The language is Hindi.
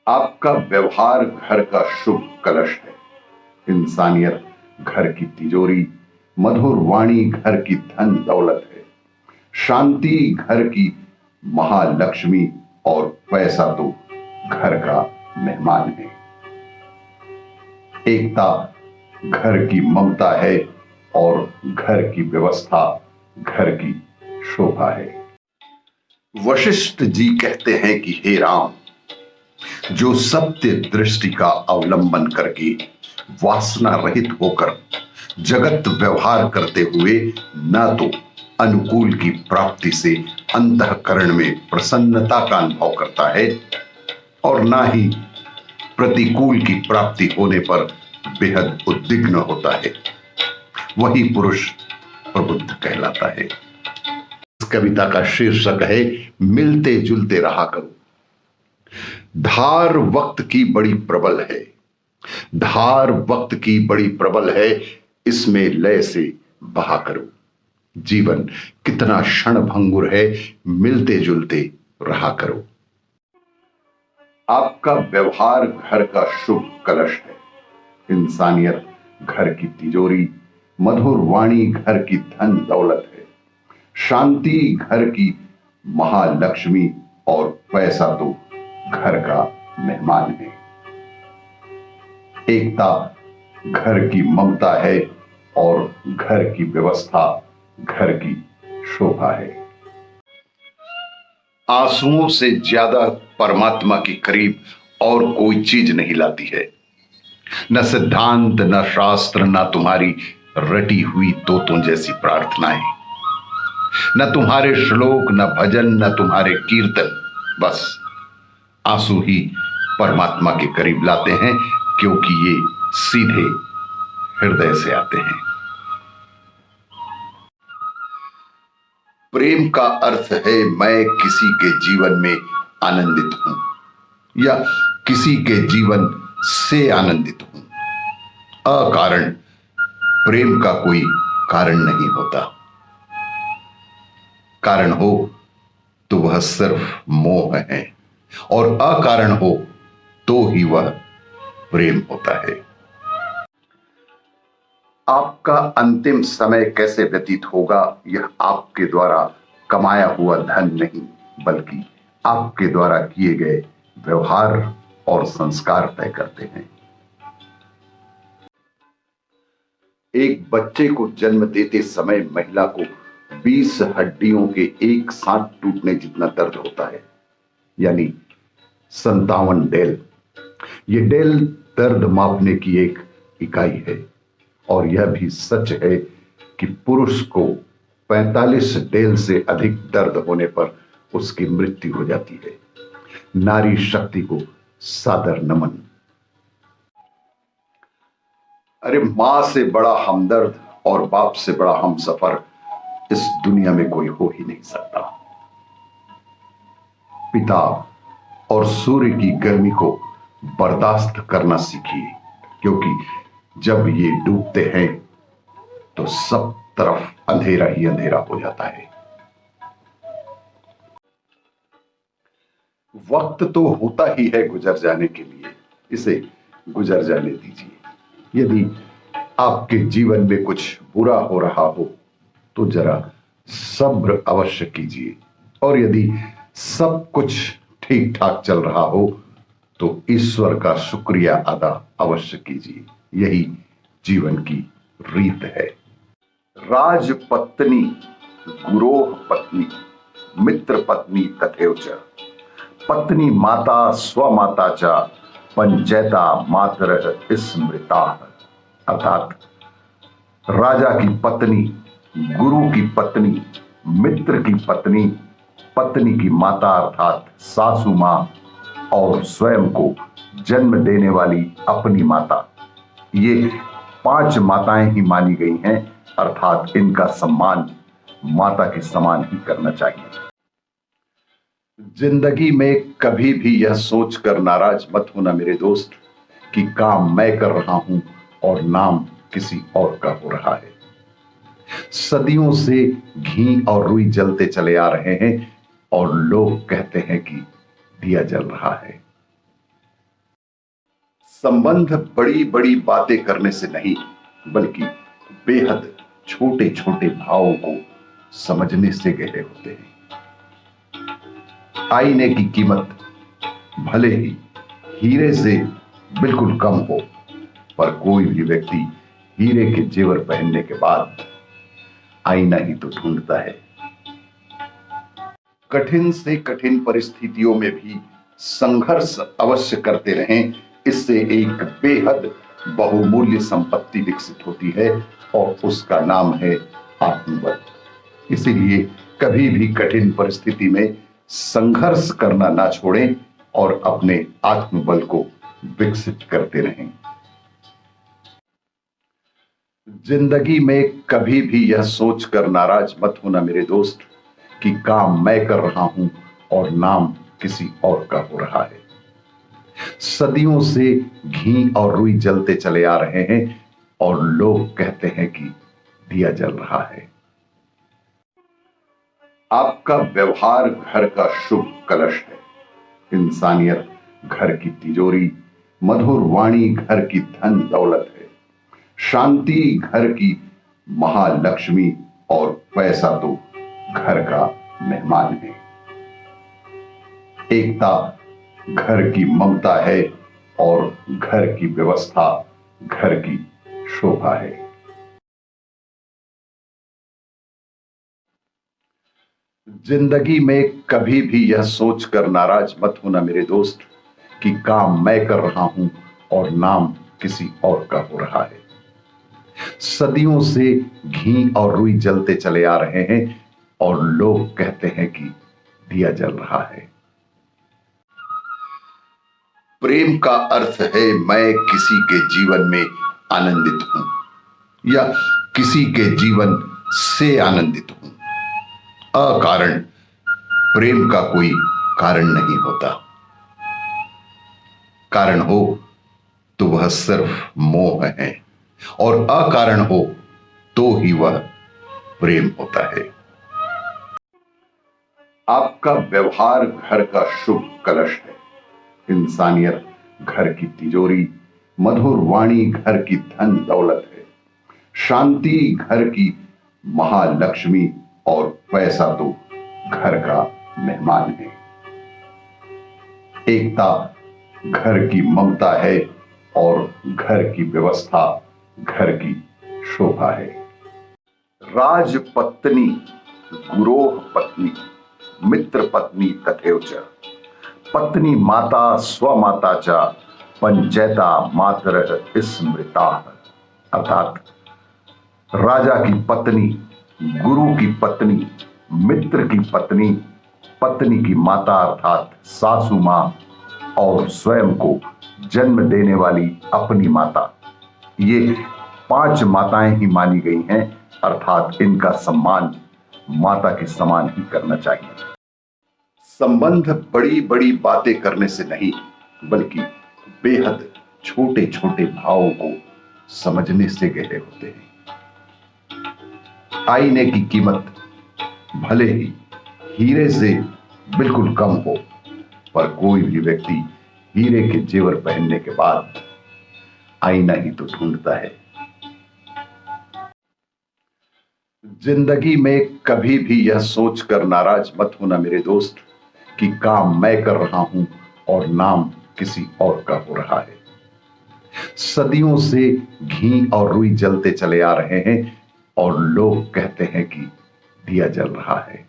आपका व्यवहार घर का शुभ कलश है। इंसानियत घर की तिजोरी, मधुर वाणी घर की धन दौलत है। शांति घर की महालक्ष्मी और पैसा तो घर का मेहमान है। एकता घर की ममता है और घर की व्यवस्था घर की शोभा है। वशिष्ठ जी कहते हैं कि हे राम, जो सत्य दृष्टि का अवलंबन करके वासना रहित होकर जगत व्यवहार करते हुए न तो अनुकूल की प्राप्ति से अंतःकरण में प्रसन्नता का अनुभव करता है और ना ही प्रतिकूल की प्राप्ति होने पर बेहद उद्विग्न होता है, वही पुरुष प्रबुद्ध कहलाता है। इस कविता का शीर्षक है मिलते जुलते रहा करो। धार वक्त की बड़ी प्रबल है, धार वक्त की बड़ी प्रबल है, इसमें लय से बहा करो। जीवन कितना क्षणभंगुर है, मिलते जुलते रहा करो। आपका व्यवहार घर का शुभ कलश है। इंसानियत घर की तिजोरी, मधुर वाणी घर की धन दौलत है। शांति घर की महालक्ष्मी और पैसा तो घर का मेहमान है। एकता घर की ममता है और घर की व्यवस्था घर की शोभा है। आंसुओं से ज्यादा परमात्मा के करीब और कोई चीज नहीं लाती है। न सिद्धांत, न शास्त्र, न तुम्हारी रटी हुई तोतों जैसी प्रार्थनाएं, न तुम्हारे श्लोक, न भजन, न तुम्हारे कीर्तन। बस आंसू ही परमात्मा के करीब लाते हैं, क्योंकि ये सीधे हृदय से आते हैं। प्रेम का अर्थ है मैं किसी के जीवन में आनंदित हूं या किसी के जीवन से आनंदित हूं। अकारण प्रेम का कोई कारण नहीं होता। कारण हो तो वह सिर्फ मोह है और अकारण हो तो ही वह प्रेम होता है। आपका अंतिम समय कैसे व्यतीत होगा, यह आपके द्वारा कमाया हुआ धन नहीं, बल्कि आपके द्वारा किए गए व्यवहार और संस्कार तय करते हैं। एक बच्चे को जन्म देते समय महिला को 20 हड्डियों के एक साथ टूटने जितना दर्द होता है, यानी 57 डेल। यह डेल दर्द मापने की एक इकाई है और यह भी सच है कि पुरुष को 45 डेल से अधिक दर्द होने पर उसकी मृत्यु हो जाती है। नारी शक्ति को सादर नमन। अरे मां से बड़ा हमदर्द और बाप से बड़ा हमसफर इस दुनिया में कोई हो ही नहीं सकता। पिता और सूर्य की गर्मी को बर्दाश्त करना सीखिए, क्योंकि जब ये डूबते हैं तो सब तरफ अंधेरा ही अंधेरा हो जाता है। वक्त तो होता ही है गुजर जाने के लिए, इसे गुजर जाने दीजिए। यदि आपके जीवन में कुछ बुरा हो रहा हो तो जरा सब्र अवश्य कीजिए, और यदि सब कुछ ठीक ठाक चल रहा हो तो ईश्वर का शुक्रिया अदा अवश्य कीजिए। यही जीवन की रीत है। राजपत्नी, गुरोह पत्नी, मित्र पत्नी तथैव च, पत्नी माता स्वमाता च, पंचैता मातरः स्मृता। अर्थात राजा की पत्नी, गुरु की पत्नी, मित्र की पत्नी, पत्नी की माता अर्थात सासू मां और स्वयं को जन्म देने वाली अपनी माता, ये 5 माताएं ही मानी गई हैं, अर्थात इनका सम्मान माता के समान ही करना चाहिए। जिंदगी में कभी भी यह सोचकर नाराज मत होना मेरे दोस्त कि काम मैं कर रहा हूं और नाम किसी और का हो रहा है। सदियों से घी और रुई जलते चले आ रहे हैं और लोग कहते हैं कि दिया जल रहा है। संबंध बड़ी बड़ी बातें करने से नहीं, बल्कि बेहद छोटे छोटे भावों को समझने से गहरे होते हैं। आईने की कीमत भले ही हीरे से बिल्कुल कम हो, पर कोई भी व्यक्ति हीरे के जेवर पहनने के बाद आईना ही तो ढूंढता है। कठिन से कठिन परिस्थितियों में भी संघर्ष अवश्य करते रहें, इससे एक बेहद बहुमूल्य संपत्ति विकसित होती है और उसका नाम है आत्मबल। इसीलिए कभी भी कठिन परिस्थिति में संघर्ष करना ना छोड़ें और अपने आत्मबल को विकसित करते रहें। जिंदगी में कभी भी यह सोचकर नाराज मत होना मेरे दोस्त कि काम मैं कर रहा हूं और नाम किसी और का हो रहा है। सदियों से घी और रुई जलते चले आ रहे हैं और लोग कहते हैं कि दिया जल रहा है। आपका व्यवहार घर का शुभ कलश है, इंसानियत घर की तिजोरी, मधुर वाणी घर की धन दौलत है, शांति घर की महालक्ष्मी और पैसा तो घर का मेहमान है। एकता घर की ममता है और घर की व्यवस्था घर की शोभा है। जिंदगी में कभी भी यह सोचकर नाराज मत होना मेरे दोस्त कि काम मैं कर रहा हूं और नाम किसी और का हो रहा है। सदियों से घी और रुई जलते चले आ रहे हैं और लोग कहते हैं कि दिया जल रहा है। प्रेम का अर्थ है मैं किसी के जीवन में आनंदित हूं या किसी के जीवन से आनंदित हूं। अकारण प्रेम का कोई कारण नहीं होता, कारण हो तो वह सिर्फ मोह है और अकारण हो तो ही वह प्रेम होता है। आपका व्यवहार घर का शुभ कलश है, इंसानियत घर की तिजोरी, मधुर वाणी घर की धन दौलत है, शांति घर की महालक्ष्मी और पैसा तो घर का मेहमान है। एकता घर की ममता है और घर की व्यवस्था घर की शोभा है। राजपत्नी, गुरोह पत्नी, मित्र पत्नी तथैव च, पत्नी माता स्वमाता च, पंचैता मातरः स्मृता। अर्थात राजा की पत्नी, गुरु की पत्नी, मित्र की पत्नी, पत्नी की माता अर्थात सासू मां और स्वयं को जन्म देने वाली अपनी माता, ये 5 माताएं ही मानी गई हैं, अर्थात इनका सम्मान माता के समान ही करना चाहिए। संबंध बड़ी बड़ी बातें करने से नहीं, बल्कि बेहद छोटे छोटे भावों को समझने से गहरे होते हैं। आईने की कीमत भले ही हीरे से बिल्कुल कम हो, पर कोई भी व्यक्ति हीरे के जेवर पहनने के बाद आईना ही तो ढूंढता है। जिंदगी में कभी भी यह सोचकर नाराज मत होना मेरे दोस्त कि काम मैं कर रहा हूं और नाम किसी और का हो रहा है। सदियों से घी और रुई जलते चले आ रहे हैं और लोग कहते हैं कि दिया जल रहा है।